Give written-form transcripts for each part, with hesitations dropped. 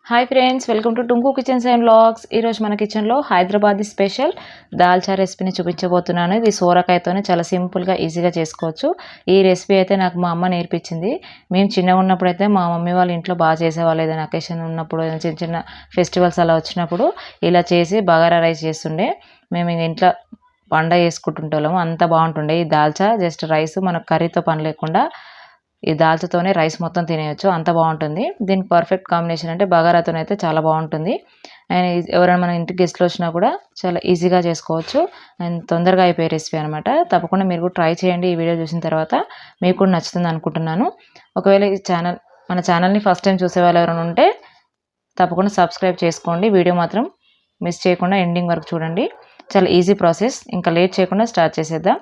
Hi friends, welcome to టుంకు kitchens and vlogs. ఈరోజు మన కిచెన్లో హైదరాబాదీ స్పెషల్ దాల్చా రెసిపీని చూపించబోతున్నాను. ఇది సోరకాయతోనే చాలా సింపుల్గా ఈజీగా చేసుకోవచ్చు. ఈ రెసిపీ అయితే నాకు మా అమ్మ నేర్పించింది. మేము చిన్నగా ఉన్నప్పుడు అయితే మా మమ్మీ వాళ్ళ ఇంట్లో బాగా చేసేవాళ్ళు. ఏదైనా అకేషన్ ఉన్నప్పుడు, ఏదైనా చిన్న చిన్న ఫెస్టివల్స్ అలా వచ్చినప్పుడు ఇలా చేసి బగారా రైస్ చేస్తుండే. మేము ఇంట్లో పండగ చేసుకుంటుంటాము. అంత బాగుంటుండే ఈ దాల్చా. జస్ట్ రైస్ మనకు కర్రీతో పని లేకుండా ఈ దాల్చతోనే రైస్ మొత్తం తినేయచ్చు, అంత బాగుంటుంది. దీనికి పర్ఫెక్ట్ కాంబినేషన్ అంటే బగారాతో అయితే చాలా బాగుంటుంది. అండ్ ఎవరైనా మన ఇంటికి గెస్ట్లు వచ్చినా కూడా చాలా ఈజీగా చేసుకోవచ్చు అండ్ తొందరగా అయిపోయే రెసిపీ అనమాట. తప్పకుండా మీరు కూడా ట్రై చేయండి. ఈ వీడియో చూసిన తర్వాత మీకు కూడా నచ్చుతుంది అనుకుంటున్నాను. ఒకవేళ ఈ మన ఛానల్ని ఫస్ట్ టైం చూసే వాళ్ళు ఎవరైనా ఉంటే తప్పకుండా సబ్స్క్రైబ్ చేసుకోండి. వీడియో మాత్రం మిస్ చేయకుండా ఎండింగ్ వరకు చూడండి. చాలా ఈజీ ప్రాసెస్. ఇంకా లేట్ చేయకుండా స్టార్ట్ చేసేద్దాం.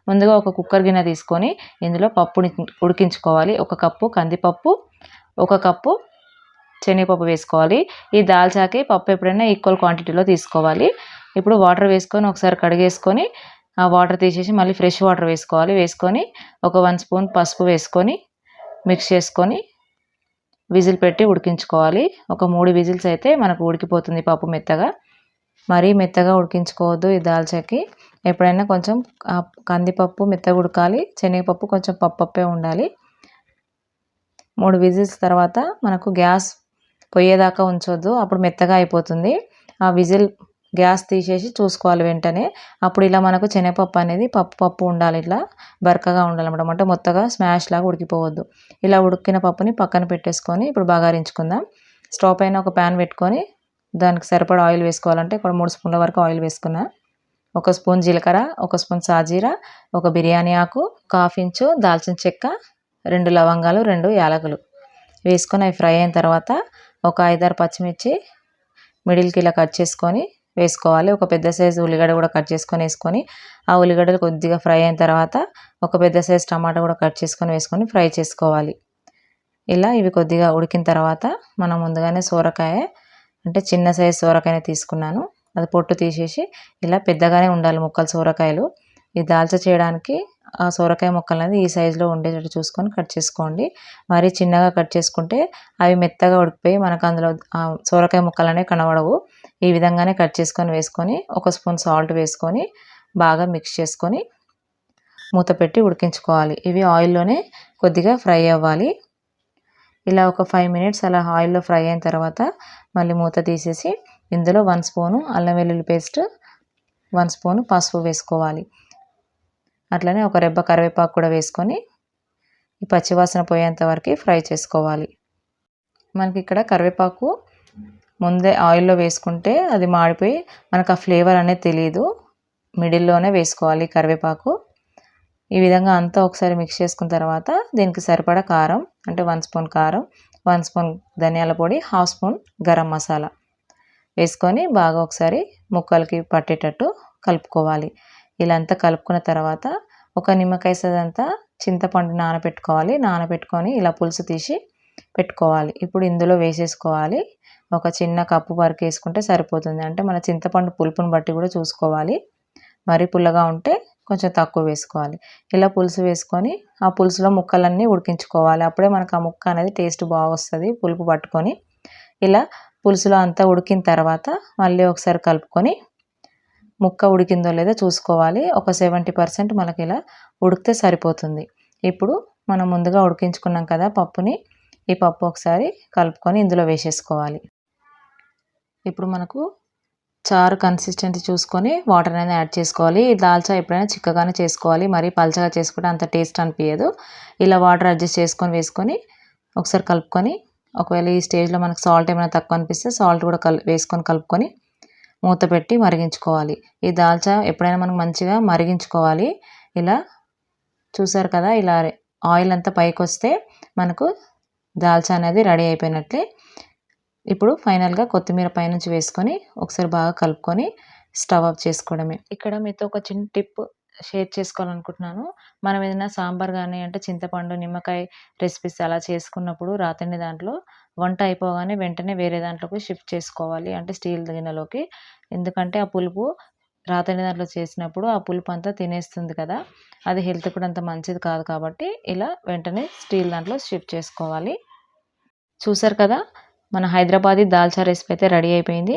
ముందుగా ఒక కుక్కర్ గిన్నె తీసుకొని ఇందులో పప్పుని ఉడికించుకోవాలి. 1 కప్పు కందిపప్పు, 1 కప్పు శనగపప్పు వేసుకోవాలి. ఈ దాల్చాకి పప్పు ఎప్పుడైనా ఈక్వల్ క్వాంటిటీలో తీసుకోవాలి. ఇప్పుడు వాటర్ వేసుకొని ఒకసారి కడిగేసుకొని ఆ వాటర్ తీసేసి మళ్ళీ ఫ్రెష్ వాటర్ వేసుకోవాలి. వేసుకొని ఒక 1 స్పూన్ పసుపు వేసుకొని మిక్స్ చేసుకొని విజిల్ పెట్టి ఉడికించుకోవాలి. ఒక 3 విజిల్స్ అయితే మనకు ఉడికిపోతుంది పప్పు మెత్తగా. మరీ మెత్తగా ఉడికించుకోవద్దు ఈ దాల్చాకి. ఎప్పుడైనా కొంచెం కందిపప్పు మెత్తగా ఉడకాలి, శనగపప్పు కొంచెం పప్పే ఉండాలి. 3 విజిల్స్ తర్వాత మనకు గ్యాస్ పొయ్యేదాకా ఉంచొద్దు, అప్పుడు మెత్తగా అయిపోతుంది. ఆ విజిల్ గ్యాస్ తీసేసి చూసుకోవాలి వెంటనే. అప్పుడు ఇలా మనకు శనగపప్పు అనేది పప్పు ఉండాలి, ఇట్లా బరకగా ఉండాలన్నమాట. అంటే మొత్తగా స్మాష్ లాగా ఉడికిపోవద్దు. ఇలా ఉడికిన పప్పుని పక్కన పెట్టేసుకొని ఇప్పుడు బగారించుకుందాం. స్టవ్ పైన ఒక ప్యాన్ పెట్టుకొని దానికి సరిపడా ఆయిల్ వేసుకోవాలంటే ఇక్కడ 3 స్పూన్ల వరకు ఆయిల్ వేసుకున్నా. 1 స్పూన్ జీలకర్ర, 1 స్పూన్ సాజీరా, 1 బిర్యానీ ఆకు, 1/2 ఇంచు దాల్చిన చెక్క, 2 లవంగాలు, 2 యాలకులు వేసుకొని అవి ఫ్రై అయిన తర్వాత ఒక 5-6 పచ్చిమిర్చి మిడిల్కి ఇలా కట్ చేసుకొని వేసుకోవాలి. ఒక పెద్ద సైజు ఉల్లిగడ్డ కూడా కట్ చేసుకొని వేసుకొని ఆ ఉల్లిగడ్డలు కొద్దిగా ఫ్రై అయిన తర్వాత ఒక పెద్ద సైజు టమాటా కూడా కట్ చేసుకొని వేసుకొని ఫ్రై చేసుకోవాలి. ఇలా ఇవి కొద్దిగా ఉడికిన తర్వాత మనం ముందుగానే సోరకాయ అంటే చిన్న సైజు సోరకాయని తీసుకున్నాను. అది పొట్టు తీసేసి ఇలా పెద్దగానే ఉండాలి ముక్కలు సోరకాయలు. ఈ దాల్చా చేయడానికి ఆ సోరకాయ ముక్కలు అనేది ఈ సైజులో ఉండేటట్టు చూసుకొని కట్ చేసుకోండి. మరీ చిన్నగా కట్ చేసుకుంటే అవి మెత్తగా ఉడికిపోయి మనకు అందులో సోరకాయ ముక్కలు అనేవి కనబడవు. ఈ విధంగానే కట్ చేసుకొని వేసుకొని 1 స్పూన్ సాల్ట్ వేసుకొని బాగా మిక్స్ చేసుకొని మూత పెట్టి ఉడికించుకోవాలి. ఇవి ఆయిల్లోనే కొద్దిగా ఫ్రై అవ్వాలి. ఇలా ఒక 5 మినిట్స్ అలా ఆయిల్లో ఫ్రై అయిన తర్వాత మళ్ళీ మూత తీసేసి ఇందులో 1 స్పూను అల్లం వెల్లుల్లి పేస్ట్, 1 స్పూను పసుపు వేసుకోవాలి. అట్లనే ఒక రెబ్బ కరివేపాకు కూడా వేసుకొని ఈ పచ్చివాసన పోయేంత వరకు ఫ్రై చేసుకోవాలి. మనకి ఇక్కడ కరివేపాకు ముందే ఆయిల్లో వేసుకుంటే అది మాడిపోయి మనకు ఆ ఫ్లేవర్ అనేది తెలియదు. మిడిల్లోనే వేసుకోవాలి కరివేపాకు. ఈ విధంగా అంతా ఒకసారి మిక్స్ చేసుకున్న తర్వాత దీనికి సరిపడా కారం అంటే 1 స్పూన్ కారం, 1 స్పూన్ ధనియాల పొడి, 1/2 స్పూన్ గరం మసాలా వేసుకొని బాగా ఒకసారి ముక్కలకి పట్టేటట్టు కలుపుకోవాలి. ఇలా అంతా కలుపుకున్న తర్వాత ఒక నిమ్మకాయ సైజంతా చింతపండు నానబెట్టుకోవాలి. నానబెట్టుకొని ఇలా పులుసు తీసి పెట్టుకోవాలి. ఇప్పుడు ఇందులో వేసేసుకోవాలి. ఒక చిన్న కప్పు వరకు వేసుకుంటే సరిపోతుంది. అంటే మన చింతపండు పులుపుని బట్టి కూడా చూసుకోవాలి. మరీ పుల్లగా ఉంటే కొంచెం తక్కువ వేసుకోవాలి. ఇలా పులుసు వేసుకొని ఆ పులుసులో ముక్కలన్నీ ఉడికించుకోవాలి. అప్పుడే మనకు ఆ ముక్క అనేది టేస్ట్ బాగా వస్తుంది పులుపు పట్టుకొని. ఇలా పులుసులో అంతా ఉడికిన తర్వాత మళ్ళీ ఒకసారి కలుపుకొని ముక్క ఉడికిందో లేదో చూసుకోవాలి. ఒక 70% మనకి ఇలా ఉడికితే సరిపోతుంది. ఇప్పుడు మనం ముందుగా ఉడికించుకున్నాం కదా పప్పుని, ఈ పప్పు ఒకసారి కలుపుకొని ఇందులో వేసేసుకోవాలి. ఇప్పుడు మనకు చారు కన్సిస్టెన్సీ చూసుకొని వాటర్ అనేది యాడ్ చేసుకోవాలి. ఈ దాల్చా ఎప్పుడైనా చిక్కగానే చేసుకోవాలి, మరీ పలచగా చేసుకుంటే అంత టేస్ట్ అనిపించదు. ఇలా వాటర్ అడ్జస్ట్ చేసుకొని వేసుకొని ఒకసారి కలుపుకొని, ఒకవేళ ఈ స్టేజ్లో మనకు సాల్ట్ ఏమైనా తక్కువ అనిపిస్తే సాల్ట్ కూడా వేసుకొని కలుపుకొని మూత పెట్టి మరిగించుకోవాలి. ఈ దాల్చా ఎప్పుడైనా మనం మంచిగా మరిగించుకోవాలి. ఇలా చూసారు కదా, ఇలా ఆయిల్ అంతా పైకి వస్తే మనకు దాల్చా అనేది రెడీ అయిపోయినట్లే. ఇప్పుడు ఫైనల్గా కొత్తిమీర పైనుంచి వేసుకొని ఒకసారి బాగా కలుపుకొని స్టవ్ ఆఫ్ చేసుకోవడమే. ఇక్కడ మీతో ఒక చిన్న టిప్ షేర్ చేసుకోవాలనుకుంటున్నాను. మనం ఏదైనా సాంబార్ కానీ అంటే చింతపండు నిమ్మకాయ రెసిపీస్ అలా చేసుకున్నప్పుడు రాత్రి దాంట్లో వంట అయిపోగానే వెంటనే వేరే దాంట్లోకి షిఫ్ట్ చేసుకోవాలి, అంటే స్టీల్ గిన్నెలోకి. ఎందుకంటే ఆ పులుపు రాత్రి దాంట్లో చేసినప్పుడు ఆ పులుపు అంతా తినేస్తుంది కదా, అది హెల్త్ కూడా అంత మంచిది కాదు. కాబట్టి ఇలా వెంటనే స్టీల్ దాంట్లో షిఫ్ట్ చేసుకోవాలి. చూసారు కదా, మన హైదరాబాదీ దాల్చా రెసిపీ అయితే రెడీ అయిపోయింది.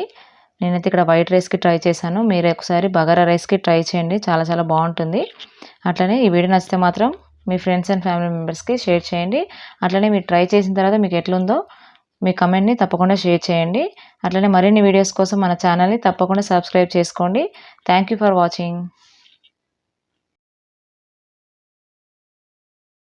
నేనైతే ఇక్కడ వైట్ రైస్కి ట్రై చేశాను. మీరు ఒకసారి బగారా రైస్కి ట్రై చేయండి, చాలా చాలా బాగుంటుంది. అట్లనే ఈ వీడియో నచ్చితే మాత్రం మీ ఫ్రెండ్స్ అండ్ ఫ్యామిలీ మెంబర్స్కి షేర్ చేయండి. అట్లనే మీరు ట్రై చేసిన తర్వాత మీకు ఎట్లుందో మీ కమెంట్ని తప్పకుండా షేర్ చేయండి. అట్లనే మరిన్ని వీడియోస్ కోసం మన ఛానల్ని తప్పకుండా సబ్స్క్రైబ్ చేసుకోండి. Thank you for watching.